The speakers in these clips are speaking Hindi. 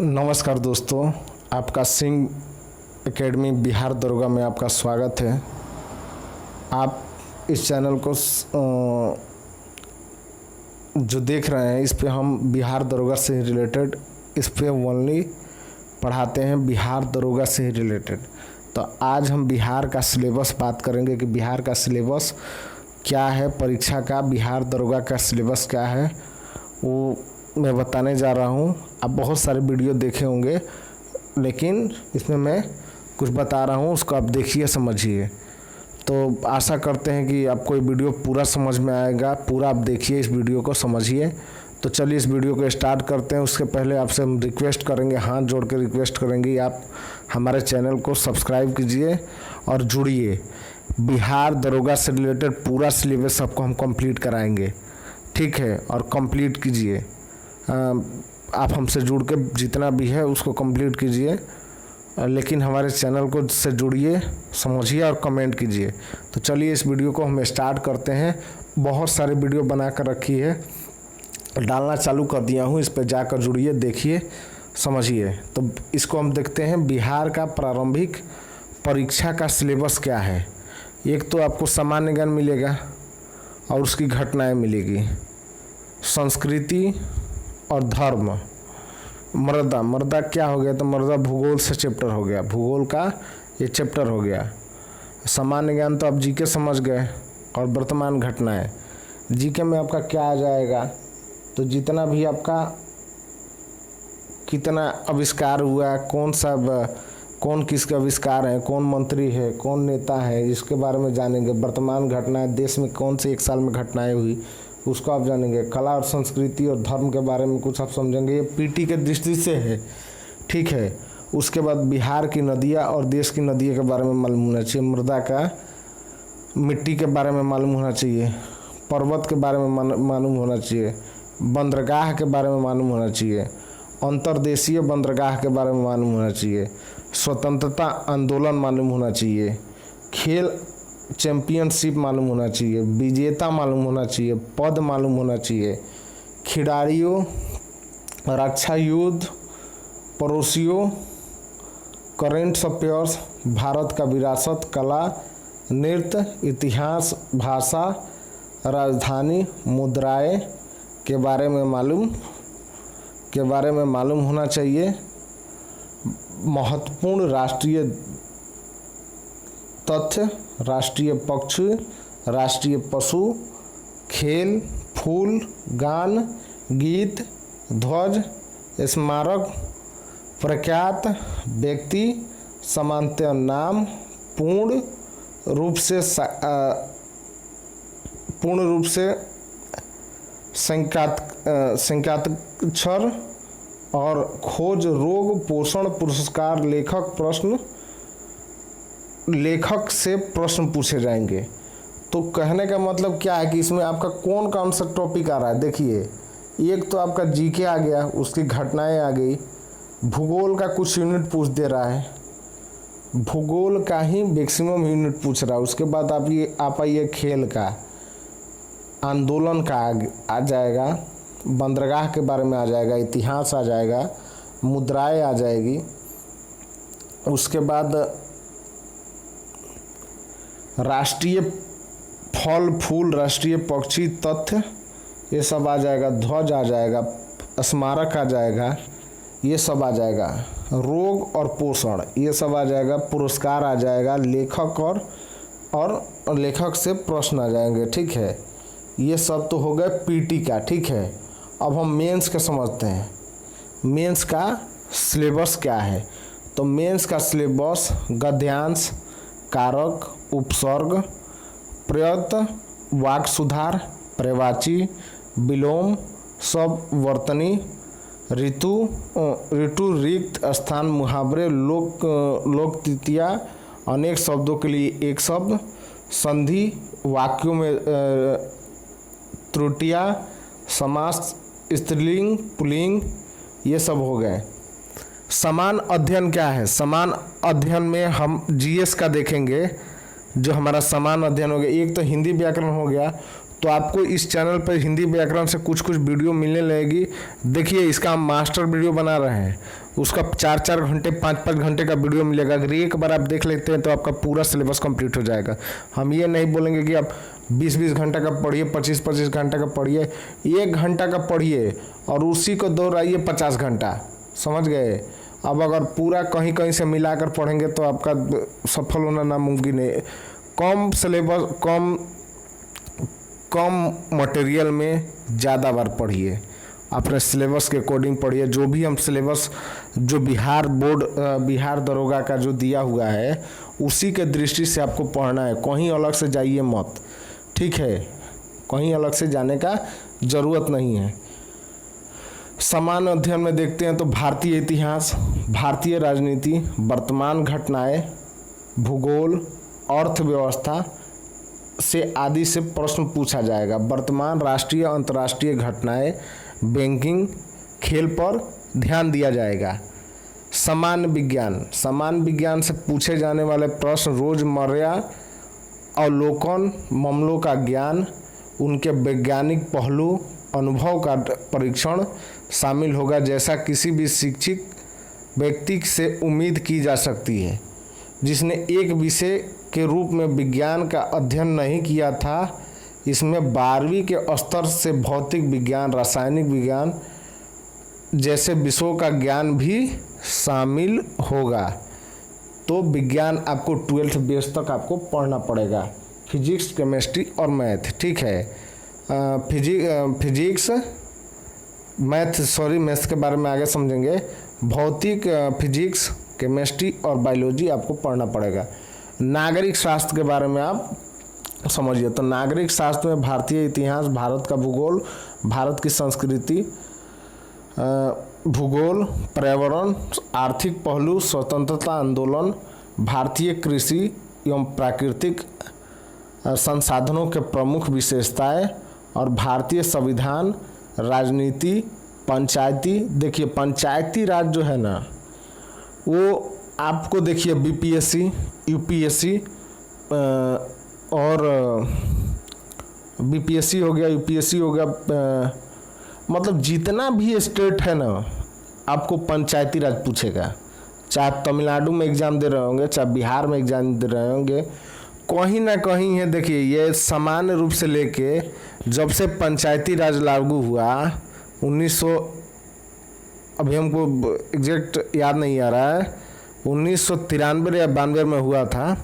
नमस्कार दोस्तों, आपका सिंह एकेडमी बिहार दरोगा में आपका स्वागत है। आप इस चैनल को जो देख रहे हैं, इस पे हम बिहार दरोगा से रिलेटेड इस पे ओनली पढ़ाते हैं, बिहार दरोगा से रिलेटेड। तो आज हम बिहार का सिलेबस बात करेंगे कि बिहार का सिलेबस क्या है, परीक्षा का बिहार दरोगा का सिलेबस क्या है वो मैं बताने जा रहा हूँ। आप बहुत सारे वीडियो देखे होंगे, लेकिन इसमें मैं कुछ बता रहा हूँ, उसको आप देखिए, समझिए। तो आशा करते हैं कि आपको ये वीडियो पूरा समझ में आएगा। पूरा आप देखिए, इस वीडियो को समझिए। तो चलिए इस वीडियो को स्टार्ट करते हैं। उसके पहले आपसे हम रिक्वेस्ट करेंगे, हाथ जोड़ के रिक्वेस्ट करेंगे, आप हमारे चैनल को सब्सक्राइब कीजिए और जुड़िए। बिहार दरोगा से रिलेटेड पूरा सिलेबस आपको हम कंप्लीट कराएंगे, ठीक है? और कंप्लीट कीजिए। आप हमसे जुड़ के जितना भी है उसको कंप्लीट कीजिए, लेकिन हमारे चैनल को से जुड़िए, समझिए और कमेंट कीजिए। तो चलिए इस वीडियो को हम स्टार्ट करते हैं। बहुत सारे वीडियो बना कर रखी है, डालना चालू कर दिया हूँ, इस पर जाकर जुड़िए, देखिए, समझिए। तो इसको हम देखते हैं, बिहार का प्रारंभिक परीक्षा का सिलेबस क्या है। एक तो आपको सामान्य ज्ञान मिलेगा और उसकी घटनाएं मिलेगी, संस्कृति और धर्म, मृदा क्या हो गया, तो मृदा भूगोल से चैप्टर हो गया, भूगोल का ये चैप्टर हो गया। सामान्य ज्ञान तो आप जीके समझ गए, और वर्तमान घटनाएं। जीके में आपका क्या आ जाएगा, तो जितना भी आपका कितना आविष्कार हुआ, कौन किसके आविष्कार है, कौन मंत्री है, कौन नेता है, इसके बारे में जानेंगे। वर्तमान घटनाएं, देश में कौन से एक साल में घटनाएं हुई उसको आप जानेंगे। कला और संस्कृति और धर्म के बारे में कुछ आप समझेंगे, ये पीटी के दृष्टि से है, ठीक है। उसके बाद बिहार की नदियाँ और देश की नदियों के बारे में मालूम होना चाहिए, मृदा का, मिट्टी के बारे में मालूम होना चाहिए, पर्वत के बारे में मालूम होना चाहिए, बंदरगाह के बारे में मालूम होना चाहिए, अंतर्देशीय बंदरगाह के बारे में मालूम होना चाहिए, स्वतंत्रता आंदोलन मालूम होना चाहिए, खेल चैंपियनशिप मालूम होना चाहिए, विजेता मालूम होना चाहिए, पद मालूम होना चाहिए, खिलाड़ियों, रक्षा युद्ध, पड़ोसियों, करेंट अफेयर्स, भारत का विरासत, कला, नृत्य, इतिहास, भाषा, राजधानी, मुद्राएं के बारे में मालूम होना चाहिए, महत्वपूर्ण राष्ट्रीय तथ्य, राष्ट्रीय पक्षी, राष्ट्रीय पशु, खेल, फूल, गान, गीत, ध्वज, स्मारक, प्रख्यात व्यक्ति, सामान्य नाम, पूर्ण रूप से संख्याक्षर और खोज, रोग, पोषण, पुरस्कार, लेखक से प्रश्न पूछे जाएंगे। तो कहने का मतलब क्या है कि इसमें आपका कौन सा टॉपिक आ रहा है। देखिए, एक तो आपका जीके आ गया, उसकी घटनाएं आ गई, भूगोल का कुछ यूनिट पूछ दे रहा है, भूगोल का ही मैक्सिमम यूनिट पूछ रहा है। उसके बाद आप आइए खेल का, आंदोलन का आ जाएगा, बंदरगाह के बारे में आ जाएगा, इतिहास आ जाएगा, मुद्राएं आ जाएगी। उसके बाद राष्ट्रीय फल फूल, राष्ट्रीय पक्षी, तथ्य, ये सब आ जाएगा, ध्वज आ जाएगा, स्मारक आ जाएगा, ये सब आ जाएगा, रोग और पोषण, ये सब आ जाएगा, पुरस्कार आ जाएगा, लेखक और लेखक से प्रश्न आ जाएंगे, ठीक है। ये सब तो हो गए पीटी का, ठीक है। अब हम मेंस का समझते हैं, मेंस का सिलेबस क्या है। तो मेंस का सिलेबस गद्यांश, कारक, उपसर्ग, प्रयत, वाक् सुधार, पर्यायवाची, विलोम, सब वर्तनी, ऋतु, रिक्त स्थान, मुहावरे, लोकतिथिया, अनेक शब्दों के लिए एक शब्द, संधि, वाक्यों में त्रुटियां, समास, स्त्रीलिंग, पुल्लिंग, ये सब हो गए। समान अध्ययन क्या है। समान अध्ययन में हम जीएस का देखेंगे, जो हमारा समान अध्ययन हो गया। एक तो हिंदी व्याकरण हो गया, तो आपको इस चैनल पर हिंदी व्याकरण से कुछ कुछ वीडियो मिलने लगेगी। देखिए, इसका हम मास्टर वीडियो बना रहे हैं, उसका 4-4 घंटे 5-5 घंटे का वीडियो मिलेगा। अगर एक बार आप देख लेते हैं तो आपका पूरा सिलेबस कंप्लीट हो जाएगा। हम ये नहीं बोलेंगे कि आप 20-20 घंटे का पढ़िए, 25-25 घंटे का पढ़िए, 1 घंटा का पढ़िए और उसी को दोहराइए 50 घंटा, समझ गए। अब अगर पूरा कहीं कहीं से मिलाकर पढ़ेंगे तो आपका सफल होना नामुमकिन है। कम सिलेबस, कम मटेरियल में ज़्यादा बार पढ़िए, अपने सिलेबस के अकॉर्डिंग पढ़िए। जो भी हम सिलेबस जो बिहार बोर्ड, बिहार दरोगा का जो दिया हुआ है उसी के दृष्टि से आपको पढ़ना है, कहीं अलग से जाइए मत, ठीक है। कहीं अलग से जाने का ज़रूरत नहीं है। सामान्य अध्ययन में देखते हैं तो भारतीय इतिहास, भारतीय राजनीति, वर्तमान घटनाएं, भूगोल, अर्थव्यवस्था से आदि से प्रश्न पूछा जाएगा। वर्तमान राष्ट्रीय अंतर्राष्ट्रीय घटनाएं, बैंकिंग, खेल पर ध्यान दिया जाएगा। सामान्य विज्ञान, सामान्य विज्ञान से पूछे जाने वाले प्रश्न रोजमर्रा अवलोकन, मामलों का ज्ञान, उनके वैज्ञानिक पहलू, अनुभव का परीक्षण शामिल होगा, जैसा किसी भी शिक्षित व्यक्ति से उम्मीद की जा सकती है जिसने एक विषय के रूप में विज्ञान का अध्ययन नहीं किया था। इसमें 12वीं के स्तर से भौतिक विज्ञान, रासायनिक विज्ञान जैसे विषयों का ज्ञान भी शामिल होगा। तो विज्ञान आपको 12th बेस तक आपको पढ़ना पड़ेगा, फिजिक्स, केमिस्ट्री और मैथ, ठीक है। फिजिक्स, मैथ्स के बारे में आगे समझेंगे। भौतिक, फिजिक्स, केमिस्ट्री और बायोलॉजी आपको पढ़ना पड़ेगा। नागरिक शास्त्र के बारे में आप समझिए। तो नागरिक शास्त्र में भारतीय इतिहास, भारत का भूगोल, भारत की संस्कृति, भूगोल, पर्यावरण, आर्थिक पहलू, स्वतंत्रता आंदोलन, भारतीय कृषि एवं प्राकृतिक संसाधनों के प्रमुख विशेषताएं और भारतीय संविधान, राजनीति, पंचायती। देखिए, पंचायती राज जो है ना, वो आपको देखिए बीपीएससी, यूपीएससी और बीपीएससी हो गया, यूपीएससी हो गया, मतलब जितना भी स्टेट है ना, आपको पंचायती राज पूछेगा। चाहे तमिलनाडु में एग्ज़ाम दे रहे होंगे, चाहे बिहार में एग्ज़ाम दे रहे होंगे, कहीं ना कहीं है। देखिए, ये सामान्य रूप से लेके जब से पंचायती राज लागू हुआ 1900, अभी हमको एग्जैक्ट याद नहीं आ रहा है, 1993 या 92 में हुआ था,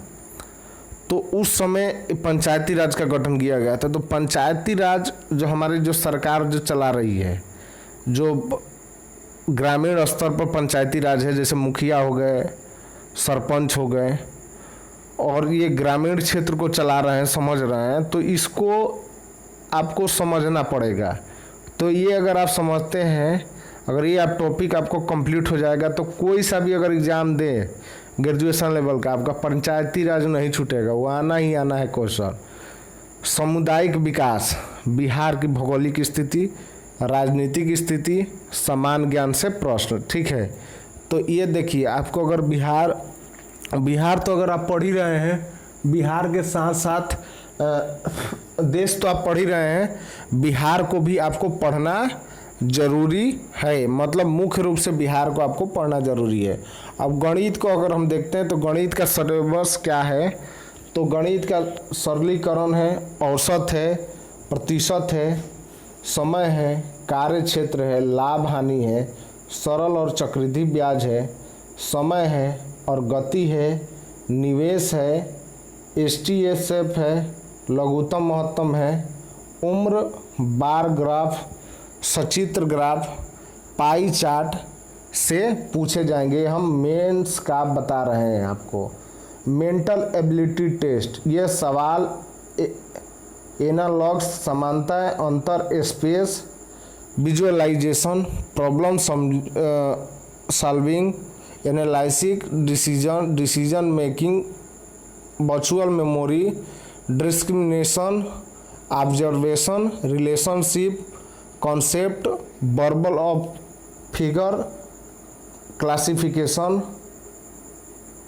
तो उस समय पंचायती राज का गठन किया गया था। तो पंचायती राज जो हमारी जो सरकार जो चला रही है, जो ग्रामीण स्तर पर पंचायती राज है, जैसे मुखिया हो गए, सरपंच हो गए, और ये ग्रामीण क्षेत्र को चला रहे हैं, समझ रहे हैं, तो इसको आपको समझना पड़ेगा। तो ये अगर आप समझते हैं, अगर ये आप टॉपिक आपको कंप्लीट हो जाएगा, तो कोई सा भी अगर एग्ज़ाम दे ग्रेजुएशन लेवल का, आपका पंचायती राज नहीं छूटेगा, वो आना ही आना है क्वेश्चन। सामुदायिक विकास, बिहार की भौगोलिक स्थिति, राजनीतिक स्थिति, समान ज्ञान से प्रश्न, ठीक है। तो ये देखिए, आपको अगर बिहार तो अगर आप पढ़ ही रहे हैं, बिहार के साथ साथ देश तो आप पढ़ ही रहे हैं, बिहार को भी आपको पढ़ना जरूरी है। मतलब मुख्य रूप से बिहार को आपको पढ़ना जरूरी है। अब गणित को अगर हम देखते हैं तो गणित का सिलेबस क्या है, तो गणित का सरलीकरण है, औसत है, प्रतिशत है, समय है, कार्य क्षेत्र है, लाभ हानि है, सरल और चक्रवृद्धि ब्याज है, समय है और गति है, निवेश है, एसटीएसएफ है, लघुत्तम महत्तम है, उम्र, बार ग्राफ, सचित्र ग्राफ, पाई चार्ट से पूछे जाएंगे। हम मेंस का बता रहे हैं आपको। मेंटल एबिलिटी टेस्ट, ये सवाल एनालॉग्स, समानता, अंतर, space, visualisation, problem solving, analysis, decision making, virtual memory, discrimination, observation, relationship, concept, verbal of figure, classification,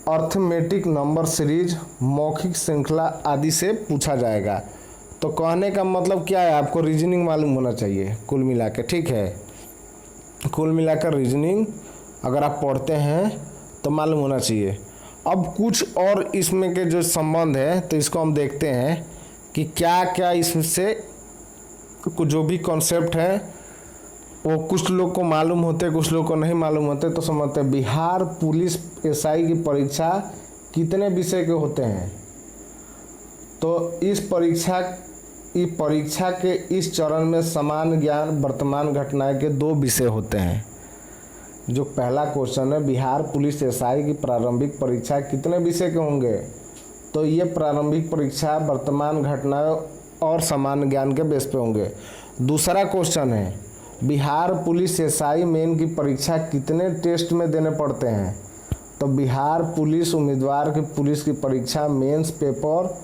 arithmetic number series, मौखिक श्रृंखला आदि से पूछा जाएगा। तो कहने का मतलब क्या है, आपको रीजनिंग मालूम होना चाहिए कुल मिला के, ठीक है। कुल मिलाकर रीजनिंग अगर आप पढ़ते हैं तो मालूम होना चाहिए। अब कुछ और इसमें के जो संबंध है तो इसको हम देखते हैं कि क्या क्या इससे जो भी कॉन्सेप्ट है वो कुछ लोग को मालूम होते, कुछ लोग को नहीं मालूम होते। तो समझते हैं, बिहार पुलिस एसआई की परीक्षा कितने विषय के होते हैं। तो इस परीक्षा के इस चरण में समान ज्ञान वर्तमान घटनाएं के 2 विषय होते हैं। जो पहला क्वेश्चन है, बिहार पुलिस एसआई की प्रारंभिक परीक्षा कितने विषय के होंगे, तो ये प्रारंभिक परीक्षा वर्तमान घटनाएं और समान ज्ञान के बेस पे होंगे। दूसरा क्वेश्चन है, बिहार पुलिस एसआई मेन की परीक्षा कितने टेस्ट में देने पड़ते हैं, तो बिहार पुलिस उम्मीदवार की पुलिस की परीक्षा मेंस पेपर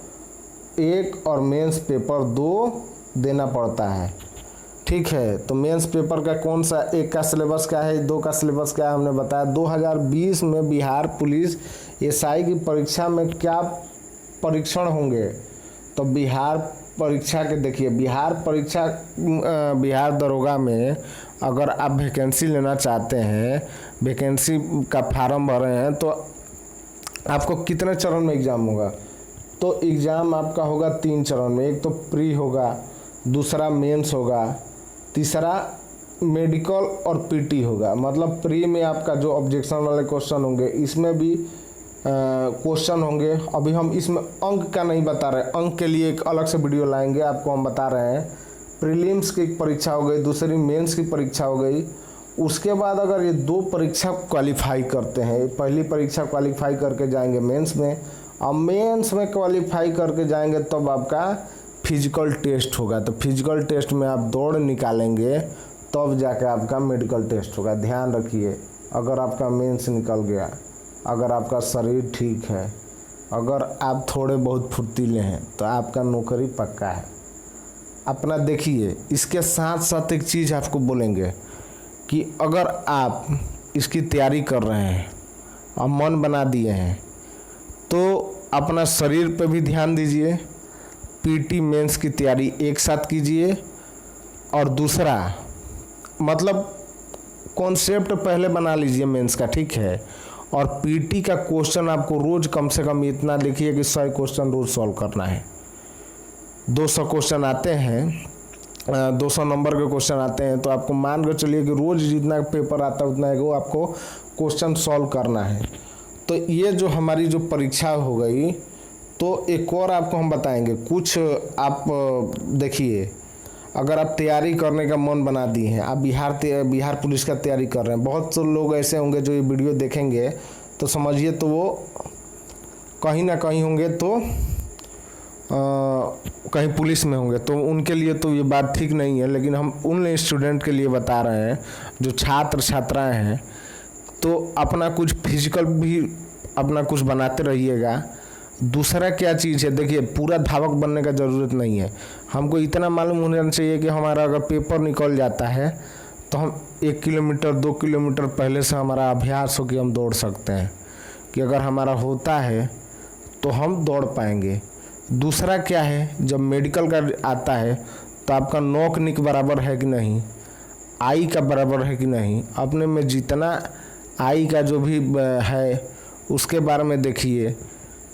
1 और मेंस पेपर 2 देना पड़ता है, ठीक है। तो मेंस पेपर का कौन सा, 1 का सिलेबस क्या है, 2 का सिलेबस क्या है, हमने बताया। 2020 में बिहार पुलिस एसआई की परीक्षा में क्या परीक्षण होंगे, तो बिहार परीक्षा के देखिए, बिहार दरोगा में अगर आप वैकेंसी लेना चाहते हैं, वैकेंसी का फार्म भर रहे हैं, तो आपको कितने चरण में एग्ज़ाम होगा, तो एग्ज़ाम आपका होगा 3 चरण में। एक तो प्री होगा, दूसरा मेंस होगा, तीसरा मेडिकल और पीटी होगा। मतलब प्री में आपका जो ऑब्जेक्शन वाले क्वेश्चन होंगे, इसमें भी क्वेश्चन होंगे। अभी हम इसमें अंक का नहीं बता रहे, अंक के लिए एक अलग से वीडियो लाएंगे, आपको हम बता रहे हैं। प्रीलिम्स की परीक्षा हो गई, दूसरी मेंस की परीक्षा हो गई। उसके बाद अगर ये 2 परीक्षा क्वालिफाई करते हैं, पहली परीक्षा क्वालिफाई करके जाएंगे मेंस में, और मेंस में क्वालिफाई करके जाएंगे तब आपका फिजिकल टेस्ट होगा। तो फिजिकल टेस्ट में आप दौड़ निकालेंगे तब जाके आपका मेडिकल टेस्ट होगा। ध्यान रखिए, अगर आपका मेंस निकल गया, अगर आपका शरीर ठीक है, अगर आप थोड़े बहुत फुर्तीले हैं, तो आपका नौकरी पक्का है। अपना देखिए, इसके साथ साथ एक चीज़ आपको बोलेंगे कि अगर आप इसकी तैयारी कर रहे हैं और मन बना दिए हैं, तो अपना शरीर पे भी ध्यान दीजिए। पीटी मेंस की तैयारी एक साथ कीजिए, और दूसरा मतलब कॉन्सेप्ट पहले बना लीजिए मेंस का, ठीक है। और पीटी का क्वेश्चन आपको रोज़ कम से कम इतना लिखिए कि 100 क्वेश्चन रोज़ सॉल्व करना है। 200 क्वेश्चन आते हैं, 200 नंबर के क्वेश्चन आते हैं, तो आपको मान कर चलिए कि रोज़ जितना पेपर आता है उतना वो आपको क्वेश्चन सॉल्व करना है। तो ये जो हमारी जो परीक्षा हो गई, तो एक और आपको हम बताएंगे कुछ। आप देखिए, अगर आप तैयारी करने का मन बना दिए हैं, आप बिहार पुलिस का तैयारी कर रहे हैं, बहुत से लोग ऐसे होंगे जो ये वीडियो देखेंगे तो समझिए तो वो कहीं ना कहीं होंगे, तो कहीं पुलिस में होंगे, तो उनके लिए तो ये बात ठीक नहीं है। लेकिन हम उन स्टूडेंट के लिए बता रहे हैं जो छात्र छात्राएं हैं, तो अपना कुछ फिजिकल भी अपना कुछ बनाते रहिएगा। दूसरा क्या चीज़ है, देखिए, पूरा धावक बनने का ज़रूरत नहीं है। हमको इतना मालूम होना चाहिए कि हमारा अगर पेपर निकल जाता है तो हम 1 किलोमीटर 2 किलोमीटर पहले से हमारा अभ्यास हो कि हम दौड़ सकते हैं, कि अगर हमारा होता है तो हम दौड़ पाएंगे। दूसरा क्या है, जब मेडिकल का आता है तो आपका नोक निक बराबर है कि नहीं, आई का बराबर है कि नहीं, अपने में जितना आई का जो भी है उसके बारे में देखिए।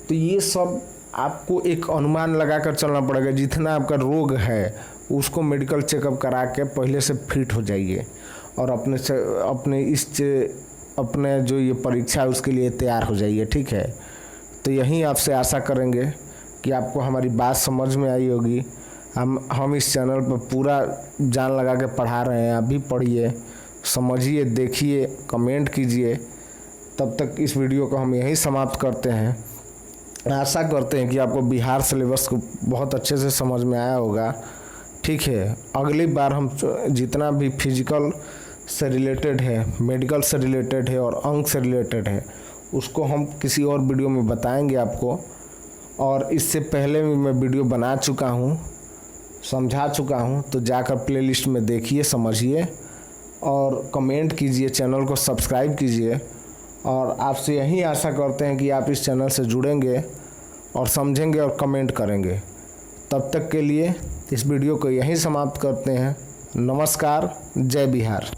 तो ये सब आपको एक अनुमान लगाकर चलना पड़ेगा। जितना आपका रोग है उसको मेडिकल चेकअप करा के पहले से फिट हो जाइए, और अपने जो ये परीक्षा है उसके लिए तैयार हो जाइए, ठीक है। तो यही आपसे आशा करेंगे कि आपको हमारी बात समझ में आई होगी। हम इस चैनल पर पूरा जान लगा के पढ़ा रहे हैं, आप भी पढ़िए, समझिए, देखिए, कमेंट कीजिए। तब तक इस वीडियो को हम यहीं समाप्त करते हैं। आशा करते हैं कि आपको बिहार सिलेबस को बहुत अच्छे से समझ में आया होगा, ठीक है। अगली बार हम जितना भी फिजिकल से रिलेटेड है, मेडिकल से रिलेटेड है और अंक से रिलेटेड है, उसको हम किसी और वीडियो में बताएंगे आपको। और इससे पहले भी मैं वीडियो बना चुका हूँ, समझा चुका हूँ, तो जाकर प्लेलिस्ट में देखिए, समझिए और कमेंट कीजिए, चैनल को सब्सक्राइब कीजिए। और आपसे यही आशा करते हैं कि आप इस चैनल से जुड़ेंगे और समझेंगे और कमेंट करेंगे। तब तक के लिए इस वीडियो को यहीं समाप्त करते हैं। नमस्कार, जय बिहार।